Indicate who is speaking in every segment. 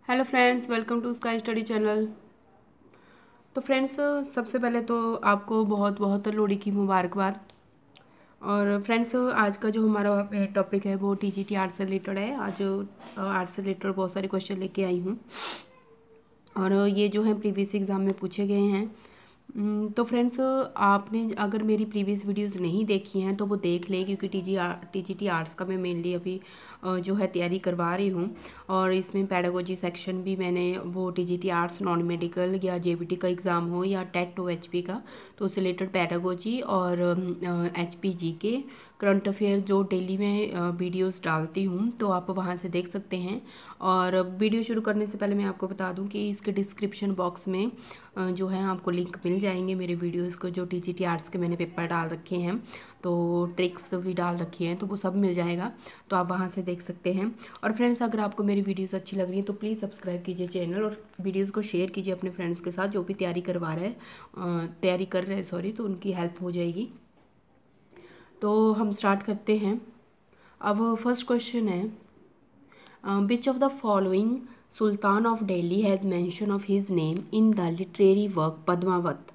Speaker 1: Hello friends, welcome to sky study channel. तो friends, सबसे पहले तो आपको बहुत बहुत लोहड़ी की मुबारकबाद। और फ्रेंड्स, आज का जो हमारा टॉपिक है वो टीजीटी आर्ट्स से रिलेटेड है। आज आर्ट्स से रिलेटेड बहुत सारे क्वेश्चन लेके आई हूँ और ये जो है प्रीवियस एग्ज़ाम में पूछे गए हैं। तो फ्रेंड्स, आपने अगर मेरी प्रीवियस वीडियोस नहीं देखी हैं तो वो देख लें, क्योंकि टीजीटी आर्ट्स का मैं मेनली अभी जो है तैयारी करवा रही हूँ। और इसमें पेडागोजी सेक्शन भी मैंने वो टीजीटी आर्ट्स नॉन मेडिकल या जेबीटी का एग्ज़ाम हो या टेट टू एचपी का, तो उससे रिलेटेड पेडागोजी और एचपी के करंट अफेयर जो डेली में वीडियोस डालती हूँ, तो आप वहाँ से देख सकते हैं। और वीडियो शुरू करने से पहले मैं आपको बता दूँ कि इसके डिस्क्रिप्शन बॉक्स में जो है आपको लिंक मिल जाएंगे मेरे वीडियोस को, जो टीजीटी आर्ट्स के मैंने पेपर डाल रखे हैं, तो ट्रिक्स भी डाल रखी हैं, तो वो सब मिल जाएगा, तो आप वहाँ से देख सकते हैं। और फ्रेंड्स, अगर आपको मेरी वीडियोस अच्छी लग रही है तो प्लीज़ सब्सक्राइब कीजिए चैनल और वीडियोस को शेयर कीजिए अपने फ्रेंड्स के साथ जो भी तैयारी कर रहे हैं, तो उनकी हेल्प हो जाएगी। तो हम स्टार्ट करते हैं। अब फर्स्ट क्वेश्चन है, which of the following sultan of Delhi has mention of his name in the literary work Padmavat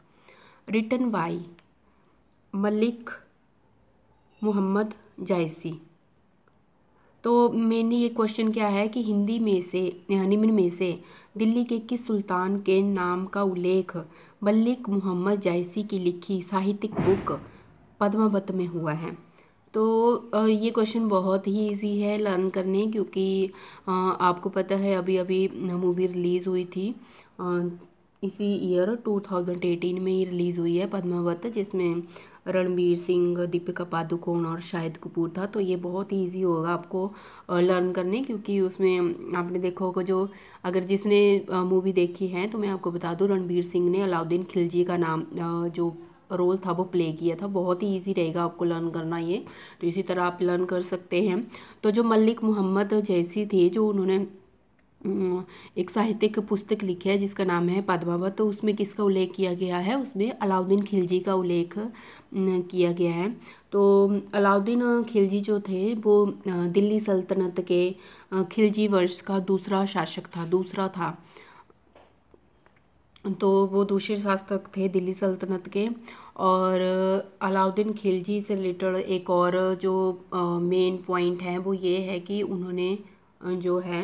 Speaker 1: written by Malik Mohammad Jayasi. तो मेनली ये क्वेश्चन क्या है कि हिंदी में से निम्न में से दिल्ली के किस सुल्तान के नाम का उल्लेख मलिक मोहम्मद जायसी की लिखी साहित्यिक बुक पद्मावत में हुआ है। तो ये क्वेश्चन बहुत ही इजी है लर्न करने, क्योंकि आपको पता है अभी अभी मूवी रिलीज़ हुई थी, इसी ईयर 2018 में ही रिलीज़ हुई है पद्मावत, जिसमें रणवीर सिंह, दीपिका पादुकोण और शाहिद कपूर था। तो ये बहुत ही ईजी होगा आपको लर्न करने, क्योंकि उसमें आपने देखा होगा, जो अगर जिसने मूवी देखी है तो मैं आपको बता दूं, रणवीर सिंह ने अलाउद्दीन खिलजी का नाम जो रोल था वो प्ले किया था। बहुत ही इजी रहेगा आपको लर्न करना ये, तो इसी तरह आप लर्न कर सकते हैं। तो जो मलिक मोहम्मद जैसी थे, जो उन्होंने एक साहित्यिक पुस्तक लिखी है जिसका नाम है पद्मावत, तो उसमें किसका उल्लेख किया गया है? उसमें अलाउद्दीन खिलजी का उल्लेख किया गया है। तो अलाउद्दीन खिलजी जो थे वो दिल्ली सल्तनत के खिलजी वंश का दूसरा था। तो वो दूसरे शासक थे दिल्ली सल्तनत के। और अलाउद्दीन खिलजी से रिलेटेड एक और जो मेन पॉइंट है वो ये है कि उन्होंने जो है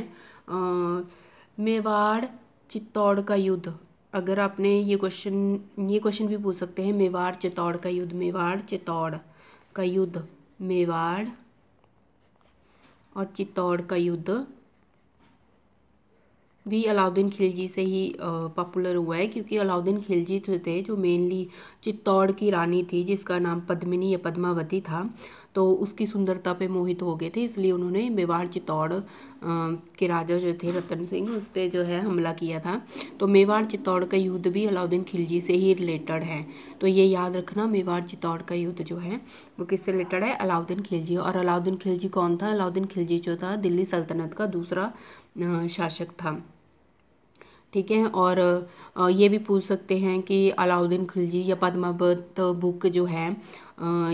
Speaker 1: मेवाड़ चित्तौड़ का युद्ध, अगर आपने ये क्वेश्चन भी पूछ सकते हैं, मेवाड़ चित्तौड़ का युद्ध, मेवाड़ चित्तौड़ का युद्ध, मेवाड़ और चित्तौड़ का युद्ध भी अलाउद्दीन खिलजी से ही पॉपुलर हुआ है, क्योंकि अलाउद्दीन खिलजी जो थे, जो मेनली चित्तौड़ की रानी थी जिसका नाम पद्मिनी या पद्मावती था, तो उसकी सुंदरता पे मोहित हो गए थे, इसलिए उन्होंने मेवाड़ चित्तौड़ के राजा जो थे रतन सिंह, उस पर जो है हमला किया था। तो मेवाड़ चित्तौड़ का युद्ध भी अलाउद्दीन खिलजी से ही रिलेटेड है, तो ये याद रखना, मेवाड़ चित्तौड़ का युद्ध जो है वो किससे रिलेटेड है? अलाउद्दीन खिलजी। और अलाउद्दीन खिलजी कौन था? अलाउद्दीन खिलजी जो था दिल्ली सल्तनत का दूसरा शासक था। ठीक है। और ये भी पूछ सकते हैं कि अलाउद्दीन खिलजी या पद्मावत बुक जो है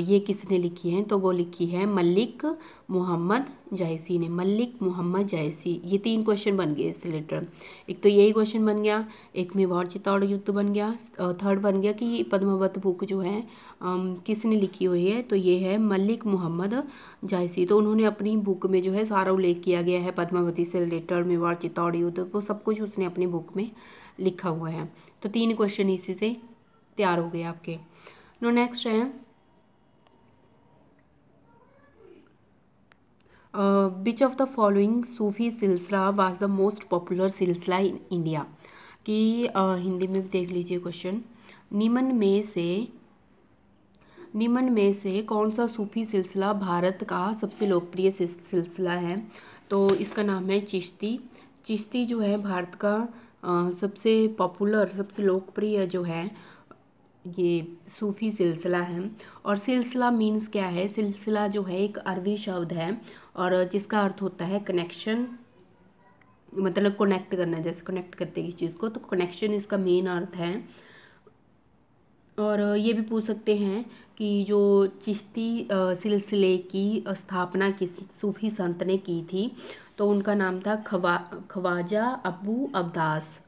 Speaker 1: ये किसने लिखी है? तो वो लिखी है मलिक मोहम्मद जायसी ने, मलिक मोहम्मद जायसी। ये 3 क्वेश्चन बन गए इससे रिलेटेड। एक तो यही क्वेश्चन बन गया, एक मेवाड़ चित्तौड़ युद्ध बन गया, थर्ड बन गया कि पद्मावत बुक जो है किसने लिखी हुई है? तो ये है मलिक मोहम्मद जायसी। तो उन्होंने अपनी बुक में जो है सारा उल्लेख किया गया है पद्मावती से रिलेटेड, मेवाड़ चित्तौड़ युद्ध, वो सब कुछ उसने अपनी बुक में लिखा हुआ है। तो 3 क्वेश्चन इसी से तैयार हो गए आपके। नो नेक्स्ट है, विच ऑफ द फॉलोइंग सूफी सिलसिला वाज द मोस्ट पॉपुलर सिलसिला इन इंडिया? कि हिंदी में भी देख लीजिए क्वेश्चन, निम्न में से कौन सा सूफी सिलसिला भारत का सबसे लोकप्रिय सिलसिला है? तो इसका नाम है चिश्ती। चिश्ती जो है भारत का सबसे पॉपुलर, सबसे लोकप्रिय जो है ये सूफी सिलसिला है। और सिलसिला मीन्स क्या है? सिलसिला जो है एक अरबी शब्द है और जिसका अर्थ होता है कनेक्शन, मतलब कनेक्ट करना, जैसे कनेक्ट करते हैं किसी चीज़ को, तो कनेक्शन इसका मेन अर्थ है। और ये भी पूछ सकते हैं कि जो चिश्ती सिलसिले की स्थापना किस सूफी संत ने की थी, तो उनका नाम था ख्वाजा अबू अब्बास।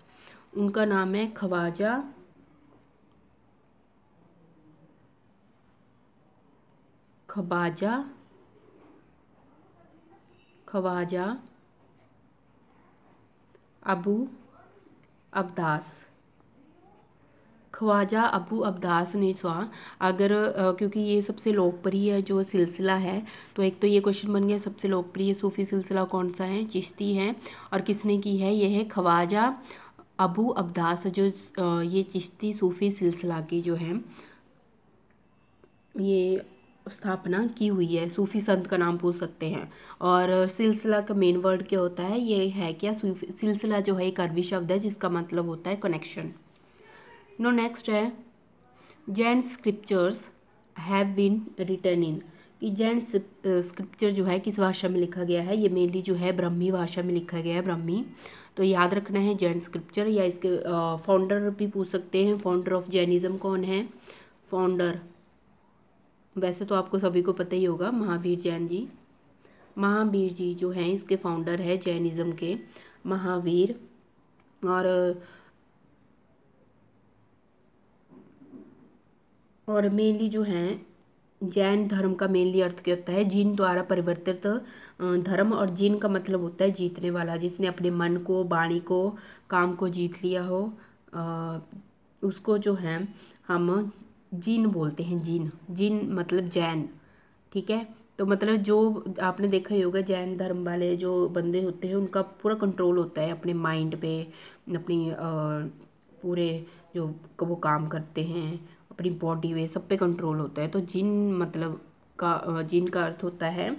Speaker 1: उनका नाम है ख्वाजा अबू अब्बास। ख्वाजा अबू अब्बास ने अगर क्योंकि ये सबसे लोकप्रिय जो सिलसिला है, तो एक तो ये क्वेश्चन बन गया सबसे लोकप्रिय सूफी सिलसिला कौन सा है, चिश्ती है, और किसने की है, ये है ख्वाजा अबू अब्बास। जो ये चिश्ती सूफी सिलसिला की जो है ये स्थापना की हुई है, सूफी संत का नाम पूछ सकते हैं। और सिलसिला का मेन वर्ड क्या होता है, ये है क्या, सूफी सिलसिला जो है एक अरबी शब्द है जिसका मतलब होता है कनेक्शन। नो नेक्स्ट है Jain scriptures have been written in, कि जैन स्क्रिप्चर जो है किस भाषा में लिखा गया है, ये मेनली जो है ब्रह्मी भाषा में लिखा गया है, ब्रह्मी। तो याद रखना है जैन स्क्रिप्चर। या इसके फाउंडर भी पूछ सकते हैं, फाउंडर ऑफ जैनिज्म कौन है, फाउंडर वैसे तो आपको सभी को पता ही होगा, महावीर जैन जी। महावीर जी जो हैं इसके फाउंडर है जैनिज्म के, महावीर। और मेनली जो हैं जैन धर्म का मेनली अर्थ क्या होता है, जिन द्वारा परिवर्तित धर्म, और जिन का मतलब होता है जीतने वाला, जिसने अपने मन को, वाणी को, काम को जीत लिया हो, उसको जो है हम जिन बोलते हैं। जिन जिन मतलब जैन, ठीक है। तो मतलब जो आपने देखा ही होगा जैन धर्म वाले जो बंदे होते हैं उनका पूरा कंट्रोल होता है अपने माइंड पे, अपनी पूरे जो वो काम करते हैं, अपनी बॉडी पे, सब पे कंट्रोल होता है। तो जिन मतलब जिन का अर्थ होता है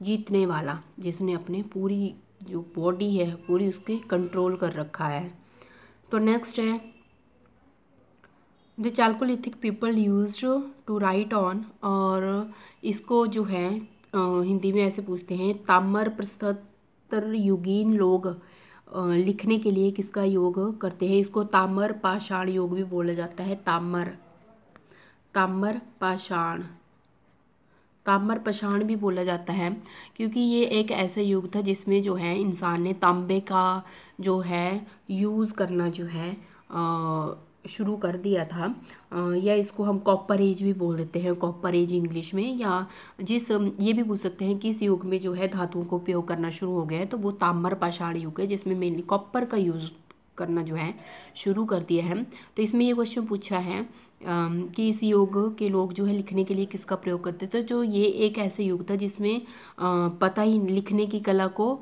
Speaker 1: जीतने वाला, जिसने अपने पूरी जो बॉडी है पूरी उसके कंट्रोल कर रखा है। तो नेक्स्ट है the chalcolithic people used to write on, और इसको जो है हिंदी में ऐसे पूछते हैं, ताम्र प्रस्तर युगीन लोग लिखने के लिए किसका योग करते हैं, इसको ताम्र पाषाण योग भी बोला जाता है। ताम्र पाषाण, ताम्र पाषाण भी बोला जाता है, क्योंकि ये एक ऐसा युग था जिसमें जो है इंसान ने तांबे का जो है यूज़ करना जो है शुरू कर दिया था। या इसको हम कॉपर एज भी बोल देते हैं, कॉपर एज इंग्लिश में। या ये भी पूछ सकते हैं कि इस युग में जो है धातुओं को उपयोग करना शुरू हो गया है, तो वो ताम्र पाषाण युग है जिसमें मेनली कॉपर का यूज़ करना जो है शुरू कर दिया है। तो इसमें ये क्वेश्चन पूछा है कि इस युग के लोग जो है लिखने के लिए किसका प्रयोग करते थे। जो ये एक ऐसे युग था जिसमें पता ही लिखने की कला को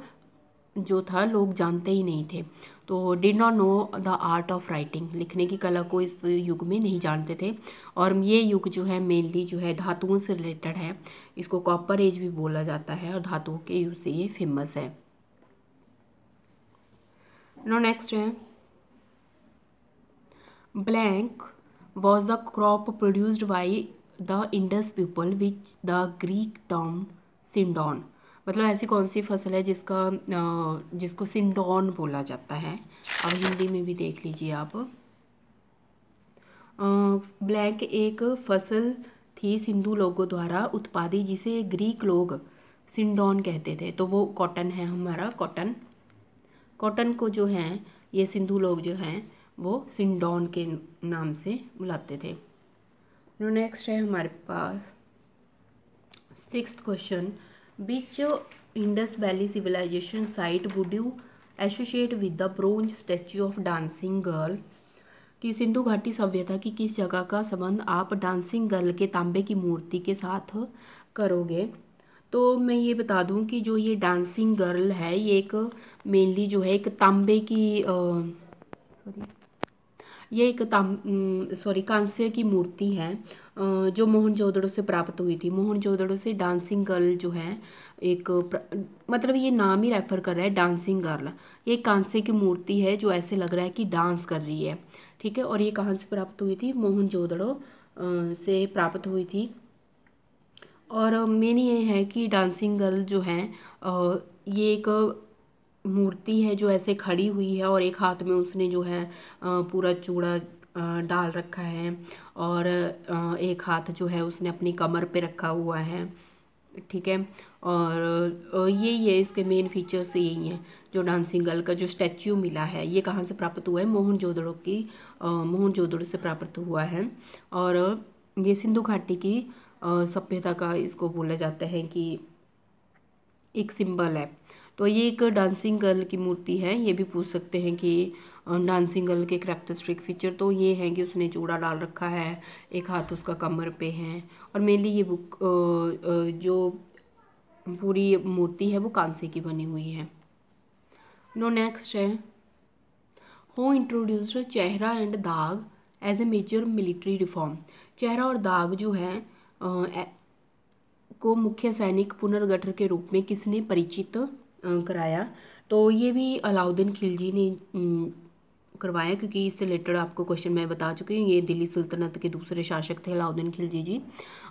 Speaker 1: जो था लोग जानते ही नहीं थे। तो did not know the art of writing, लिखने की कला को इस युग में नहीं जानते थे। और ये युग जो है मेनली जो है धातुओं से रिलेटेड है, इसको कॉपर एज भी बोला जाता है, और धातुओं के यूज से ये फेमस है। नो नेक्स्ट है blank was the crop produced by the Indus people which the Greek term sindon, मतलब ऐसी कौन सी फसल है जिसको सिंडॉन बोला जाता है। अब हिंदी में भी देख लीजिए आप। ब्लैंक एक फसल थी सिंधु लोगों द्वारा उत्पादित जिसे ग्रीक लोग सिंडॉन कहते थे। तो वो कॉटन है हमारा, कॉटन को जो है ये सिंधु लोग जो हैं वो सिंडॉन के नाम से बुलाते थे। नेक्स्ट है हमारे पास 6th question, which Indus valley civilisation site would you associate with the bronze statue of dancing girl, कि सिंधु घाटी सभ्यता की किस जगह का संबंध आप डांसिंग गर्ल के तांबे की मूर्ति के साथ करोगे। तो मैं ये बता दूं कि जो ये डांसिंग गर्ल है ये एक मेनली जो है एक तांबे की ये एक कांस्य की मूर्ति है जो मोहनजोदड़ो से प्राप्त हुई थी। मोहनजोदड़ो से डांसिंग गर्ल जो है एक मतलब ये नाम ही रेफर कर रहा है डांसिंग गर्ल। ये कांस्य की मूर्ति है जो ऐसे लग रहा है कि डांस कर रही है, ठीक है। और ये कहाँ से प्राप्त हुई थी, मोहनजोदड़ो से प्राप्त हुई थी। और मेन ये है कि डांसिंग गर्ल जो है ये एक मूर्ति है जो ऐसे खड़ी हुई है, और एक हाथ में उसने जो है पूरा चूड़ा डाल रखा है और एक हाथ जो है उसने अपनी कमर पे रखा हुआ है, ठीक है। और यही है, इसके मेन फीचर्स यही हैं। जो डांसिंग गर्ल का जो स्टैच्यू मिला है ये कहाँ से प्राप्त हुआ है, मोहनजोदड़ो से प्राप्त हुआ है। और ये सिंधु घाटी की सभ्यता का इसको बोला जाता है कि एक सिंबल है। तो ये एक डांसिंग गर्ल की मूर्ति है। ये भी पूछ सकते हैं कि डांसिंग गर्ल के करैक्टरिस्टिक फीचर तो ये है कि उसने चूड़ा डाल रखा है, एक हाथ उसका कमर पे है, और मेनली ये बुक जो पूरी मूर्ति है वो कांसे की बनी हुई है। नो नेक्स्ट है, who introduced chehra and dagh as a major military reform. Chehra और दाग जो है को मुख्य सैनिक पुनर्गठन के रूप में किसने परिचित कराया। तो ये भी अलाउद्दीन खिलजी ने करवाया, क्योंकि इससे रिलेटेड आपको क्वेश्चन मैं बता चुकी हूँ। ये दिल्ली सल्तनत के दूसरे शासक थे अलाउद्दीन खिलजी जी।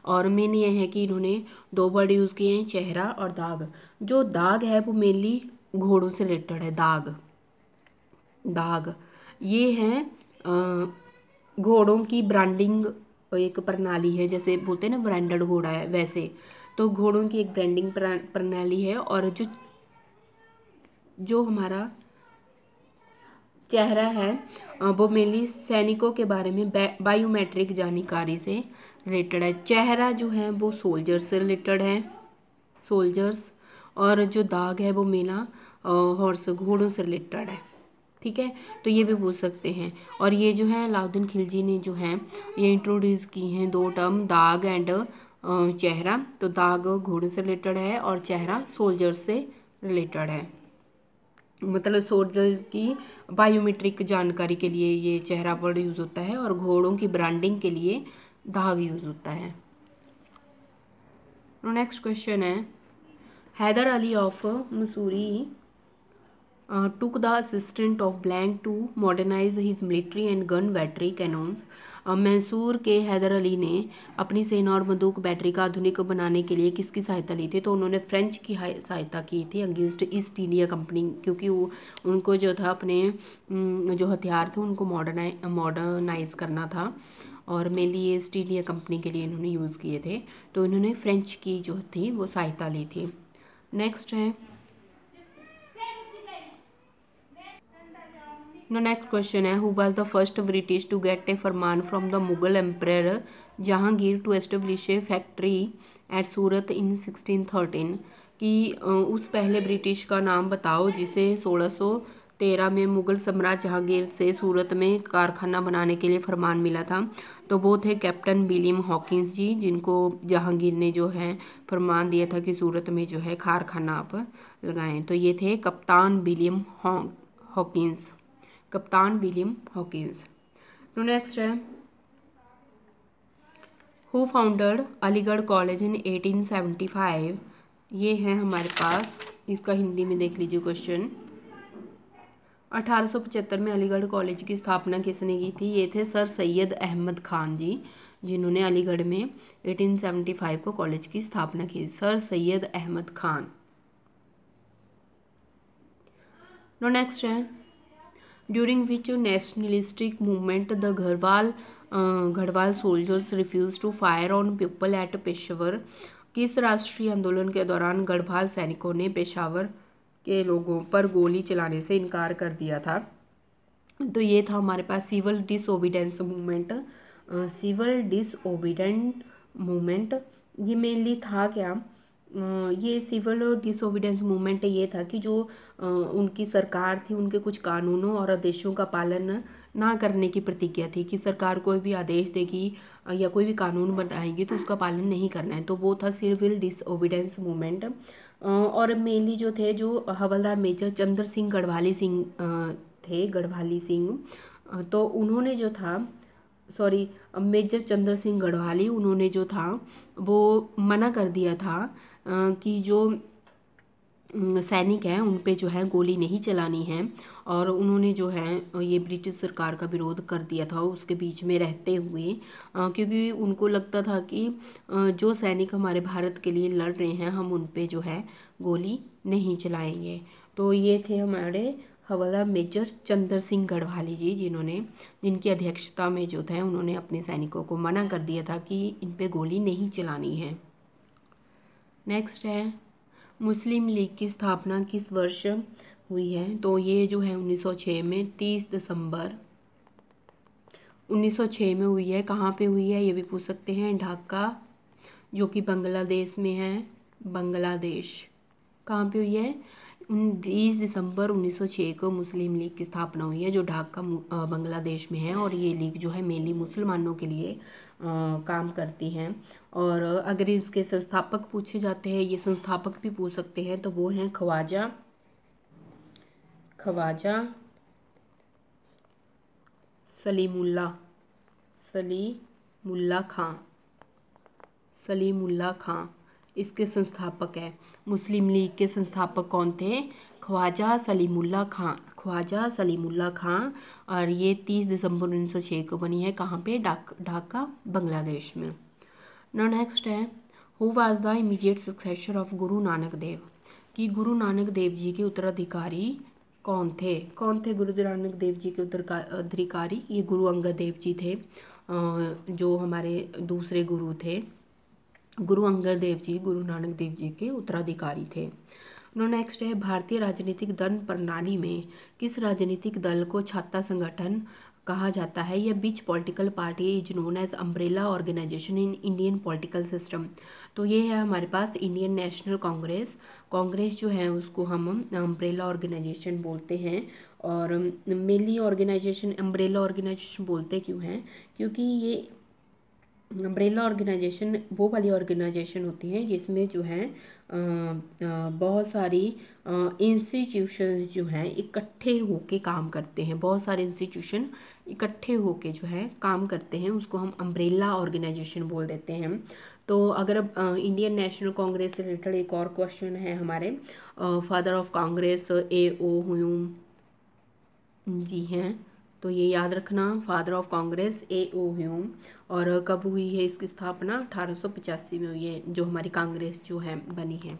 Speaker 1: और मेन ये है कि इन्होंने दो वर्ड यूज़ किए हैं, चेहरा और दाग। जो दाग है वो मेनली घोड़ों से रिलेटेड है। दाग ये है घोड़ों की ब्रांडिंग एक प्रणाली है, जैसे बोलते हैं ना ब्रांडेड घोड़ा है वैसे। तो घोड़ों की एक ब्रांडिंग प्रणाली है। और जो हमारा चेहरा है वो मेनली सैनिकों के बारे में बायोमेट्रिक जानकारी से रिलेटेड है। चेहरा जो है वो सोल्जर्स से रिलेटेड है, सोल्जर्स। और जो दाग है वो मेना हॉर्स घोड़ों से रिलेटेड है, ठीक है। तो ये भी बोल सकते हैं। और ये जो है अलाउद्दीन खिलजी ने जो है ये इंट्रोड्यूस की हैं दो टर्म, दाग एंड चेहरा। तो दाग घोड़ों से रिलेटेड है और चेहरा सोल्जर्स से रिलेटेड है। मतलब सोल्जर्स की बायोमेट्रिक जानकारी के लिए ये चेहरा वर्ड यूज़ होता है और घोड़ों की ब्रांडिंग के लिए दाग यूज़ होता है। नेक्स्ट क्वेश्चन है, Haider Ali of Mysore took the assistant of blank to modernize his military and gun battery cannons। Mysore के हैदर अली ने अपनी सेना और बंदूक बैटरी का आधुनिक बनाने के लिए किसकी सहायता ली थी। तो उन्होंने फ्रेंच की सहायता की थी अगेंस्ट ईस्ट इंडिया कंपनी, क्योंकि वो उनको जो था अपने जो हथियार थे उनको मॉडर्नाइज करना था। और मेनली ये ईस्ट इंडिया कंपनी के लिए इन्होंने यूज़ किए थे। तो इन्होंने फ्रेंच की जो थी वो सहायता ली थी। नेक्स्ट है, नेक्स्ट क्वेश्चन है, who was the first British to get a farman from the Mughal emperor Jahangir to establish a factory at Surat in 1613। कि उस पहले ब्रिटिश का नाम बताओ जिसे 1613 में मुगल सम्राट जहांगीर से सूरत में कारखाना बनाने के लिए फरमान मिला था। तो वो थे कैप्टन विलियम हॉकिंस जी, जिनको जहांगीर ने जो है फरमान दिया था कि सूरत में जो है कारखाना आप लगाएं। तो ये थे कप्तान विलियम हॉकिंस, कप्तान विलियम हॉकिंस। तो नेक्स्ट है, who founded Aligarh college in 1875। ये है हमारे पास, इसका हिंदी में देख लीजिए क्वेश्चन। 1875 में अलीगढ़ कॉलेज की स्थापना किसने की थी। ये थे सर सैयद अहमद खान जी, जिन्होंने अलीगढ़ में 1875 को कॉलेज की स्थापना की, sir Syed Ahmed Khan. No next है, during which nationalistic movement the Garhwal soldiers refuse to fire on people at Peshawar. किस राष्ट्रीय आंदोलन के दौरान गढ़वाल सैनिकों ने पेशावर के लोगों पर गोली चलाने से इनकार कर दिया था। तो ये था हमारे पास civil disobedience movement. Civil डिसओबीडेंट movement ये मेनली था क्या, ये सिविल डिसओबीडेंस मूवमेंट ये था कि जो उनकी सरकार थी उनके कुछ कानूनों और आदेशों का पालन ना करने की प्रतिज्ञा थी कि सरकार कोई भी आदेश देगी या कोई भी कानून बनाएगी तो उसका पालन नहीं करना है। तो वो था सिविल डिसओबीडेंस मूवमेंट। और मेनली जो थे जो हवलदार मेजर चंद्र सिंह गढ़वाली सिंह थे, गढ़वाली सिंह। तो उन्होंने जो था मेजर चंद्र सिंह गढ़वाली, उन्होंने जो था वो मना कर दिया था कि जो सैनिक हैं उन पे जो है गोली नहीं चलानी है। और उन्होंने जो है ये ब्रिटिश सरकार का विरोध कर दिया था उसके बीच में रहते हुए, क्योंकि उनको लगता था कि जो सैनिक हमारे भारत के लिए लड़ रहे हैं हम उन पे जो है गोली नहीं चलाएंगे। तो ये थे हमारे हवलदार मेजर चंद्र सिंह गढ़वाली जी, जिनकी अध्यक्षता में जो थे उन्होंने अपने सैनिकों को मना कर दिया था कि इन पे गोली नहीं चलानी है। नेक्स्ट है, मुस्लिम लीग की स्थापना किस वर्ष हुई है? तो ये जो है 1906 में 30 दिसंबर 1906 में हुई है। कहाँ पे हुई है ये भी पूछ सकते हैं। ढाका, जो कि बांग्लादेश में है। बांग्लादेश कहाँ पे हुई है? 30 दिसंबर 1906 को मुस्लिम लीग की स्थापना हुई है, जो ढाका बांग्लादेश में है। और ये लीग जो है मेनली मुसलमानों के लिए काम करती हैं। और अगर इसके संस्थापक पूछे जाते हैं, ये संस्थापक भी पूछ सकते हैं, तो वो हैं ख्वाजा सलीमुल्लाह खां इसके संस्थापक है। मुस्लिम लीग के संस्थापक कौन थे? ख्वाजा सलीमुल्लाह खां। और ये 30 दिसंबर 1906 को बनी है। कहाँ पे? ढाका बांग्लादेश में। नेक्स्ट है, who was the immediate successor of Guru Nanak Dev? कि गुरु नानक देव जी के उत्तराधिकारी कौन थे? गुरु नानक देव जी के उत्तराधिकारी? ये गुरु अंगद देव जी थे, जो हमारे दूसरे गुरु थे। गुरु अंगद देव जी गुरु नानक देव जी के उत्तराधिकारी थे। नेक्स्ट है, भारतीय राजनीतिक दल प्रणाली में किस राजनीतिक दल को छाता संगठन कहा जाता है? यह which political party is known as umbrella organisation in Indian political system. तो ये है हमारे पास इंडियन नेशनल कांग्रेस जो है उसको हम अम्ब्रेला ऑर्गेनाइजेशन बोलते हैं। और मेनली अम्ब्रेला ऑर्गेनाइजेशन बोलते क्यों हैं? क्योंकि ये अम्ब्रेला ऑर्गेनाइजेशन वो वाली ऑर्गेनाइजेशन होती है जिसमें जो है बहुत सारी इंस्टीट्यूशन जो हैं इकट्ठे होके काम करते हैं। बहुत सारे इंस्टीट्यूशन इकट्ठे होके जो है काम करते हैं, उसको हम अम्ब्रेला ऑर्गेनाइजेशन बोल देते हैं। तो अगर अब इंडियन नेशनल कांग्रेस से रिलेटेड एक और क्वेश्चन है हमारे, father of Congress A.O. Hume ji हैं, तो ये याद रखना, father of Congress A.O. Hume. और कब हुई है इसकी स्थापना? 1885 में हुई है, जो हमारी कांग्रेस जो है बनी है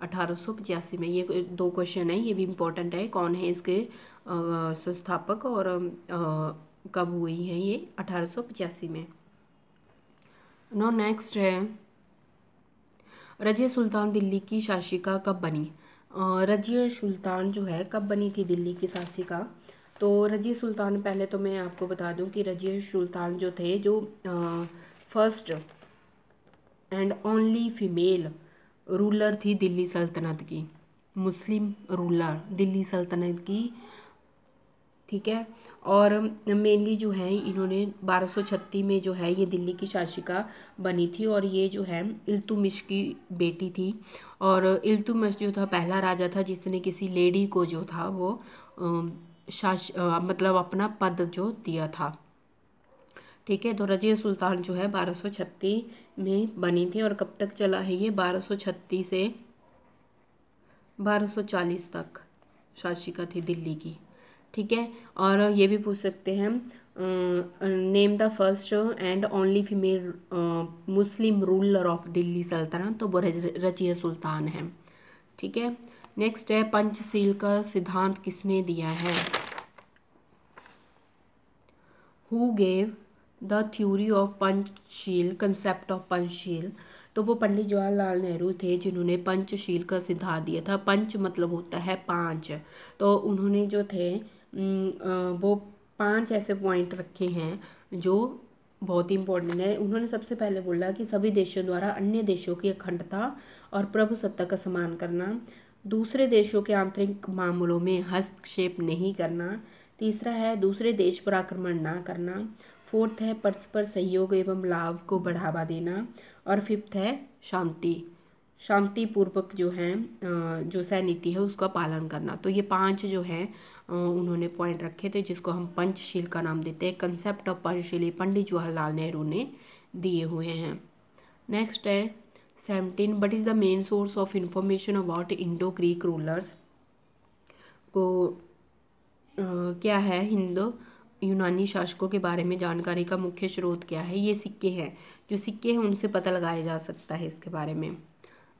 Speaker 1: 1885 में। ये 2 क्वेश्चन है, ये भी इम्पोर्टेंट है, कौन है इसके संस्थापक और कब हुई है ये? 1885 में। नेक्स्ट है, रजिया सुल्तान दिल्ली की शासिका कब बनी? रजिया सुल्तान जो है कब बनी थी दिल्ली की शासिका? तो रजिया सुल्तान, पहले तो मैं आपको बता दूं कि रजिया सुल्तान जो थे, जो first and only female ruler थी दिल्ली सल्तनत की, मुस्लिम रूलर दिल्ली सल्तनत की, ठीक है। और मेनली जो है इन्होंने 1236 में जो है ये दिल्ली की शासिका बनी थी। और ये जो है इल्तुतमिश की बेटी थी। और इल्तुतमिश जो था पहला राजा था जिसने किसी लेडी को जो था वो मतलब अपना पद जो दिया था, ठीक है। तो रजिया सुल्तान जो है 1236 में बनी थी। और कब तक चला है ये? 1236 से 1240 तक शासिका थी दिल्ली की, ठीक है। और ये भी पूछ सकते हैं, name the first and only female Muslim ruler of Delhi सल्तनत, तो वो रजिया सुल्तान है, ठीक है। नेक्स्ट है, पंचशील का सिद्धांत किसने दिया है? Who gave the theory of Panchsheel, concept of Panchsheel? तो वो पंडित जवाहरलाल नेहरू थे जिन्होंने पंचशील का सिद्धांत दिया था। पंच मतलब होता है 5, तो उन्होंने जो थे वो 5 ऐसे पॉइंट रखे हैं जो बहुत ही इंपॉर्टेंट है। उन्होंने सबसे पहले बोला कि सभी देशों द्वारा अन्य देशों की अखंडता और प्रभुसत्ता का सम्मान करना, दूसरे देशों के आंतरिक मामलों में हस्तक्षेप नहीं करना, तीसरा है दूसरे देश पर आक्रमण ना करना, फोर्थ है परस्पर सहयोग एवं लाभ को बढ़ावा देना, और फिफ्थ है शांतिपूर्वक जो है जो सैन्य नीति है उसका पालन करना। तो ये 5 जो है उन्होंने पॉइंट रखे थे जिसको हम पंचशील का नाम देते हैं। कंसेप्ट ऑफ पंचशील पंडित जवाहरलाल नेहरू ने दिए हुए हैं। नेक्स्ट है 17, what is the main source of information about Indo Greek rulers? को क्या है हिंदू यूनानी शासकों के बारे में जानकारी का मुख्य स्रोत क्या है? ये सिक्के हैं, जो सिक्के हैं उनसे पता लगाया जा सकता है इसके बारे में।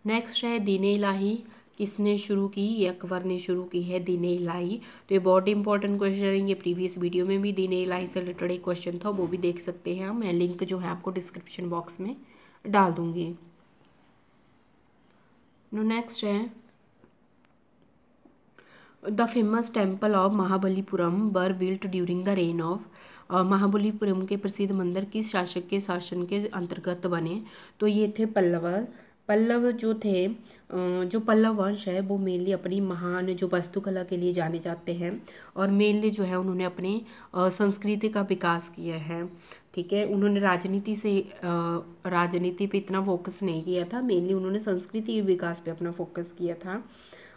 Speaker 1: नेक्स्ट है दीन इलाही किसने शुरू की? ये अकबर ने शुरू की है, दीन इलाही। तो ये बहुत इंपॉर्टेंट क्वेश्चन है, ये प्रीवियस वीडियो में भी दीन इलाही से रिलेटेड एक क्वेश्चन था, वो भी देख सकते हैं। मैं लिंक जो है आपको डिस्क्रिप्शन बॉक्स में डाल दूंगी। नेक्स्ट है the famous temple of Mahabalipuram were built during the rain of. Mahabalipuram के प्रसिद्ध मंदिर किस शासक के शासन के अंतर्गत बने? तो ये थे पल्लव। पल्लव जो थे, जो पल्लव वंश है वो मेनली अपनी महान जो वास्तुकला के लिए जाने जाते हैं, और मेनली जो है उन्होंने अपने संस्कृति का विकास किया है। ठीक है, उन्होंने राजनीति पे इतना फोकस नहीं किया था, मेनली उन्होंने संस्कृति के विकास पे अपना फोकस किया था।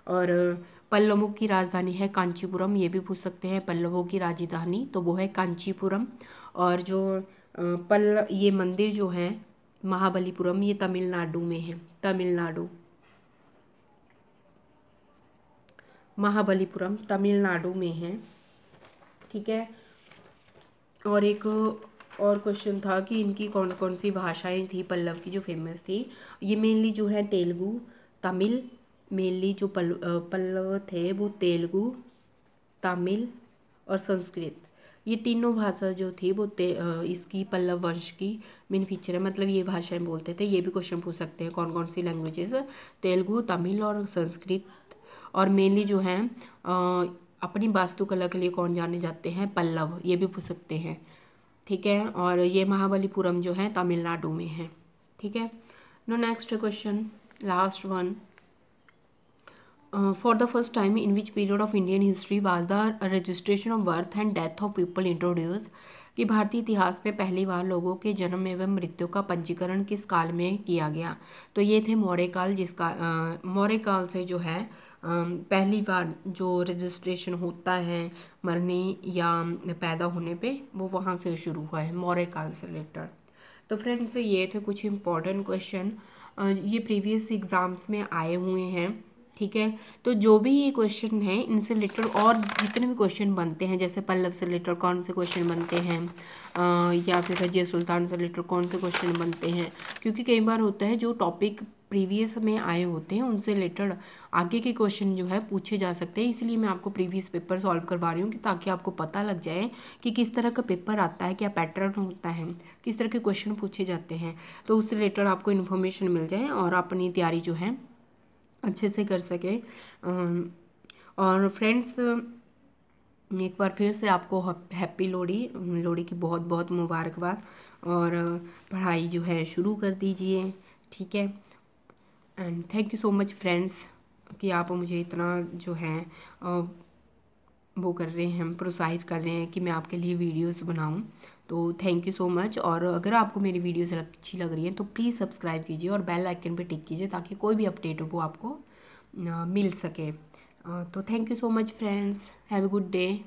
Speaker 1: और पल्लवों की राजधानी है कांचीपुरम, ये भी पूछ सकते हैं पल्लवों की राजधानी, तो वो है कांचीपुरम। और जो ये मंदिर जो है महाबलीपुरम, ये तमिलनाडु में है। तमिलनाडु, महाबलीपुरम तमिलनाडु में है। ठीक है, और एक और क्वेश्चन था कि इनकी कौन कौन सी भाषाएं थी पल्लव की जो फेमस थी। ये मेनली जो है तेलुगु, तमिल, मेनली जो पल्लव थे वो तेलुगु, तमिल और संस्कृत, ये तीनों भाषा जो थी वो इसकी पल्लव वंश की मेन फीचर है, मतलब ये भाषाएं बोलते थे। ये भी क्वेश्चन पूछ सकते हैं कौन कौन सी लैंग्वेजेस, तेलुगु, तमिल और संस्कृत। और मेनली जो है अपनी वास्तुकला के लिए कौन जाने जाते हैं? पल्लव, ये भी पूछ सकते हैं। ठीक है, और ये महाबलीपुरम जो है तमिलनाडु में है। ठीक है, no next question, last one. For the first time, in which period of Indian history was the registration of birth and death of people introduced? कि भारतीय इतिहास में पहली बार लोगों के जन्म एवं मृत्यु का पंजीकरण किस काल में किया गया? तो ये थे मौर्य काल, जिसका मौर्य काल से जो है पहली बार जो रजिस्ट्रेशन होता है मरने या पैदा होने पे, वो वहाँ से शुरू हुआ है, मौर्य काल से रिलेटेड। तो फ्रेंड्स, ये थे कुछ इंपॉर्टेंट क्वेश्चन, ये प्रीवियस एग्जाम्स में आए हुए हैं। ठीक है, तो जो भी ये क्वेश्चन है इनसे रिलेटेड और जितने भी क्वेश्चन बनते हैं, जैसे पल्लव से रिलेटेड कौन से क्वेश्चन बनते हैं, या फिर रजिया सुल्तान से रिलेटेड कौन से क्वेश्चन बनते हैं, क्योंकि कई बार होता है जो टॉपिक प्रीवियस में आए होते हैं उनसे रिलेटेड आगे के क्वेश्चन जो है पूछे जा सकते हैं। इसलिए मैं आपको प्रीवियस पेपर सॉल्व करवा रही हूँ कि ताकि आपको पता लग जाए कि किस तरह का पेपर आता है, क्या पैटर्न होता है, किस तरह के क्वेश्चन पूछे जाते हैं, तो उससे रिलेटेड आपको इन्फॉर्मेशन मिल जाए और अपनी तैयारी जो है अच्छे से कर सके। और फ्रेंड्स, एक बार फिर से आपको हैप्पी लोहड़ी, लोहड़ी की बहुत बहुत मुबारकबाद, और पढ़ाई जो है शुरू कर दीजिए। ठीक है, and thank you so much friends कि आप मुझे इतना जो है वो कर रहे हैं, प्रोत्साहित कर रहे हैं कि मैं आपके लिए वीडियोस बनाऊं। तो थैंक यू सो मच। और अगर आपको मेरी वीडियोस अच्छी लग रही है तो प्लीज़ सब्सक्राइब कीजिए और बेल आइकन पे टिक कीजिए ताकि कोई भी अपडेट हो वो आपको मिल सके। तो thank you so much friends, have a good day.